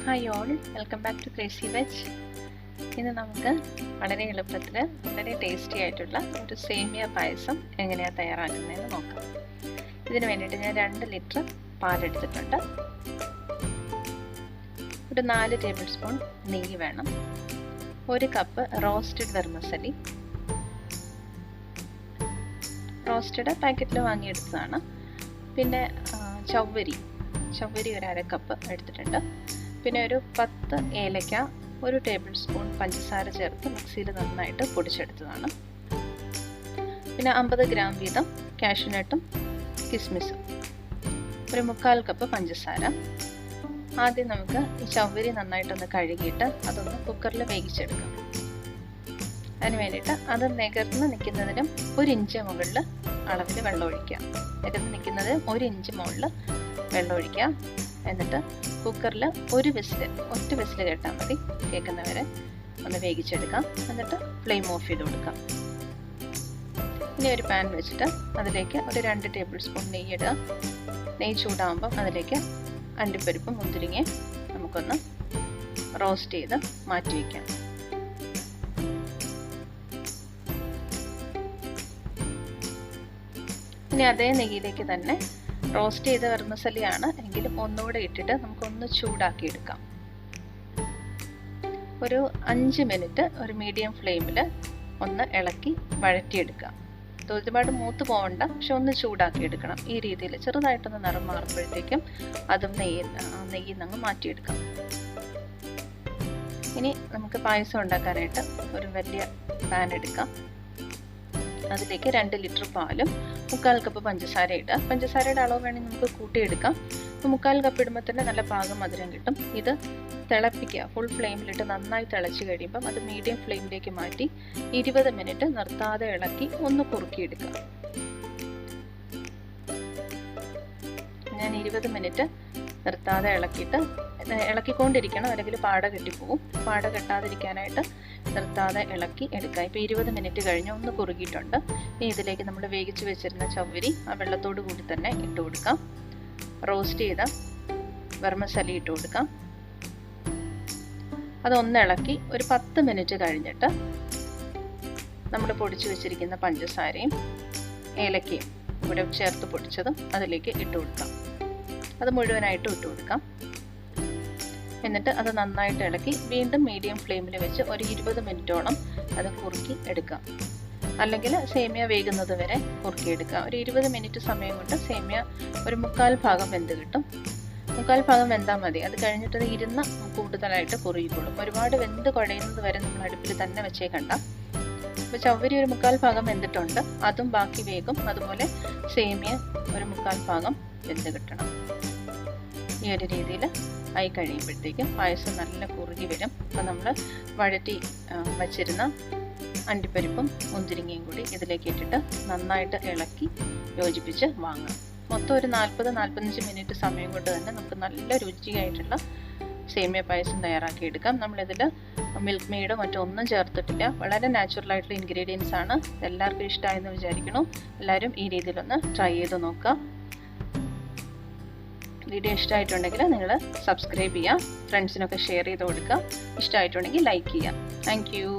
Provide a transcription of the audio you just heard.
Hi all, welcome back to Crazy Veg. ഇന്ന് നമുക്ക് വളരെ എളുപ്പത്തിൽ വളരെ ടേസ്റ്റി ആയിട്ടുള്ള ഒരു സേമിയ പായസം എങ്ങനെയാണ് തയ്യാറാക്കുന്നതെന്ന് നോക്കാം. ഇതിന് വേണ്ടിയിട്ട് ഞാൻ 2 ലിറ്റർ പാലെടുത്തിട്ടുണ്ട്. ഒരു 4 ടേബിൾ സ്പൂൺ നെയ്യ് വേണം. 1 കപ്പ് റോസ്റ്റഡ് വെർമസലി, റോസ്റ്റഡ് പാക്കറ്റിൽ വാങ്ങിയെടുത്തതാണ്. പിന്നെ ചവ്വരി ഒരു 1/2 കപ്പ് എടുത്തിട്ടുണ്ട്. പിന്നെ ഒരു 10 ഏലക്ക, 1 ടേബിൾ സ്പൂൺ പഞ്ചസാര ചേർത്ത് മിക്സിയിൽ നന്നായിട്ട് പൊടിച്ചെടുത്തതാണ്. പിന്നെ 50 ഗ്രാം വീതം കാഷ്യൂനട്ടും കിസ്മിസും, ഒരു 1/4 കപ്പ് പഞ്ചസാര. ആദ്യം നമുക്ക് ഈ ചവ്വരി നന്നായിട്ടൊന്ന് കഴുകിയിട്ട് അതൊന്ന് കുക്കറിൽ വേവിച്ചെടുക്കാം. അതിന് വേണ്ടിയിട്ട് അത് നികർന്ന് നിൽക്കുന്നതിനും 1 ഇഞ്ച് മുകളിൽ അളവിൽ വെള്ളം ഒഴിക്കാം. നികർന്ന് നിൽക്കുന്നത് 1 ഇഞ്ച് മുകളിൽ വെള്ളം ഒഴിക്കാം. എന്നിട്ട് കുക്കറിൽ ഒറ്റ വിസിൽ കേട്ടാൽ മതി. കേൾക്കുന്നവരെ ഒന്ന് വേവിച്ചെടുക്കാം. എന്നിട്ട് ഫ്ലെയിം ഓഫ് ചെയ്ത് കൊടുക്കാം. ഇനി ഒരു പാൻ വെച്ചിട്ട് അതിലേക്ക് ഒരു 2 ടേബിൾ സ്പൂൺ നെയ്യ് ഇടുക. നെയ്യ് ചൂടാകുമ്പോൾ അതിലേക്ക് അണ്ടിപ്പരിപ്പും മുന്തിരിങ്ങയും നമുക്കൊന്ന് റോസ്റ്റ് ചെയ്ത് മാറ്റി വയ്ക്കാം. ഇനി അതേ നെയ്യിലേക്ക് തന്നെ റോസ്റ്റ് ചെയ്ത വെർമസലിയാണ് എങ്കിലും ഒന്നുകൂടെ ഇട്ടിട്ട് നമുക്കൊന്ന് ചൂടാക്കി എടുക്കാം. ഒരു 5 മിനിറ്റ് ഒരു മീഡിയം ഫ്ലെയിമിൽ ഒന്ന് ഇളക്കി വഴറ്റിയെടുക്കാം. ഒരുപാട് മൂത്ത് പോകണ്ട, പക്ഷെ ഒന്ന് ചൂടാക്കി എടുക്കണം. ഈ രീതിയിൽ ചെറുതായിട്ടൊന്ന് നിറം മാറുമ്പോഴത്തേക്കും അതും നെയ്യിൽ നിന്ന് മാറ്റിയെടുക്കാം. ഇനി നമുക്ക് പായസം ഉണ്ടാക്കാനായിട്ട് ഒരു വലിയ പാൻ എടുക്കാം. അതിലേക്ക് 2 ലിറ്റർ പാലും 1/4 കപ്പ് പഞ്ചസാര ഇടുക. പഞ്ചസാരയുടെ അളവ് വേണമെങ്കിൽ നമുക്ക് കൂട്ടിയെടുക്കാം. ഇപ്പോൾ 1/4 കപ്പ് ഇടുമ്പോൾ തന്നെ നല്ല പാകം മധുരം കിട്ടും. ഇത് തിളപ്പിക്കുക. ഫുൾ ഫ്ലെയിമിലിട്ട് നന്നായി തിളച്ച് കഴിയുമ്പം അത് മീഡിയം ഫ്ലെയിമിലേക്ക് മാറ്റി 20 മിനിറ്റ് നിർത്താതെ ഇളക്കി ഒന്ന് കുറുക്കിയെടുക്കുക. ഞാൻ 20 മിനിറ്റ് നിർത്താതെ ഇളക്കിക്കൊണ്ടിരിക്കണം, അല്ലെങ്കിൽ പാട കെട്ടിപ്പോവും. പാട കെട്ടാതിരിക്കാനായിട്ട് നിർത്താതെ ഇളക്കി എടുക്കുക. ഇപ്പോൾ 20 മിനിറ്റ് കഴിഞ്ഞ് ഒന്ന് കുറുകിയിട്ടുണ്ട്. ഇനി ഇതിലേക്ക് നമ്മൾ വേവിച്ച് വെച്ചിരുന്ന ചവ്വരി ആ വെള്ളത്തോട് കൂടി തന്നെ ഇട്ട് കൊടുക്കാം. റോസ്റ്റ് ചെയ്ത വെർമസലി ഇട്ട് കൊടുക്കാം. അതൊന്ന് ഇളക്കി ഒരു 10 മിനിറ്റ് കഴിഞ്ഞിട്ട് നമ്മൾ പൊടിച്ചു വെച്ചിരിക്കുന്ന പഞ്ചസാരയും ഏലക്കയും ഇവിടെ ചേർത്ത് പൊടിച്ചതും അതിലേക്ക് ഇട്ട് കൊടുക്കാം. അത് മുഴുവനായിട്ട് ഇട്ട് കൊടുക്കാം. എന്നിട്ട് അത് നന്നായിട്ട് ഇളക്കി വീണ്ടും മീഡിയം ഫ്ലെയിമിൽ വെച്ച് ഒരു 20 മിനിറ്റോളം അത് കുറുക്കി എടുക്കാം. അല്ലെങ്കിൽ സേമിയ വേകുന്നത് വരെ കുറുക്കിയെടുക്കാം. ഒരു 20 മിനിറ്റ് സമയം കൊണ്ട് സേമിയ ഒരു 1/4 ഭാഗം വെന്ത് കിട്ടും. 1/4 ഭാഗം വെന്താൽ മതി. അത് കഴിഞ്ഞിട്ട് ഇരുന്ന് കൂടുതലായിട്ട് കുറുകിക്കൊള്ളും. ഒരുപാട് വെന്ത് കുഴയുന്നത് വരെ നമ്മൾ അടുപ്പിൽ തന്നെ വെച്ചേക്കണ്ട. ഇപ്പോൾ ചവ്വരി ഒരു 1/4 ഭാഗം വെന്തിട്ടുണ്ട്, അതും ബാക്കി വേഗം. അതുപോലെ സേമിയ ഒരു 1/4 ഭാഗം വെന്ത് കിട്ടണം. ഈ ഒരു രീതിയിൽ ആയി കഴിയുമ്പോഴത്തേക്കും പായസം നല്ല കുറുകി വരും. അപ്പോൾ നമ്മൾ വഴറ്റി വച്ചിരുന്ന അണ്ടിപ്പരിപ്പും മുന്തിരിങ്ങയും കൂടി ഇതിലേക്ക് ഇട്ടിട്ട് നന്നായിട്ട് ഇളക്കി യോജിപ്പിച്ച് വാങ്ങാം. മൊത്തം ഒരു 40-45 മിനിറ്റ് സമയം കൊണ്ട് തന്നെ നമുക്ക് നല്ല രുചിയായിട്ടുള്ള സേമിയ പായസം തയ്യാറാക്കി എടുക്കാം. നമ്മളിതിൽ മിൽക്ക് മെയ്ഡോ മറ്റോ ഒന്നും ചേർത്തിട്ടില്ല. വളരെ നാച്ചുറൽ ആയിട്ടുള്ള ഇൻഗ്രീഡിയൻസ് ആണ്. എല്ലാവർക്കും ഇഷ്ടമായെന്ന് വിചാരിക്കുന്നു. എല്ലാവരും ഈ രീതിയിലൊന്ന് ട്രൈ ചെയ്ത് നോക്കുക. വീഡിയോ ഇഷ്ടമായിട്ടുണ്ടെങ്കിൽ നിങ്ങൾ സബ്സ്ക്രൈബ് ചെയ്യുക, ഫ്രണ്ട്സിനൊക്കെ ഷെയർ ചെയ്ത് കൊടുക്കുക. ഇഷ്ടമായിട്ടുണ്ടെങ്കിൽ ലൈക്ക് ചെയ്യുക. Thank you.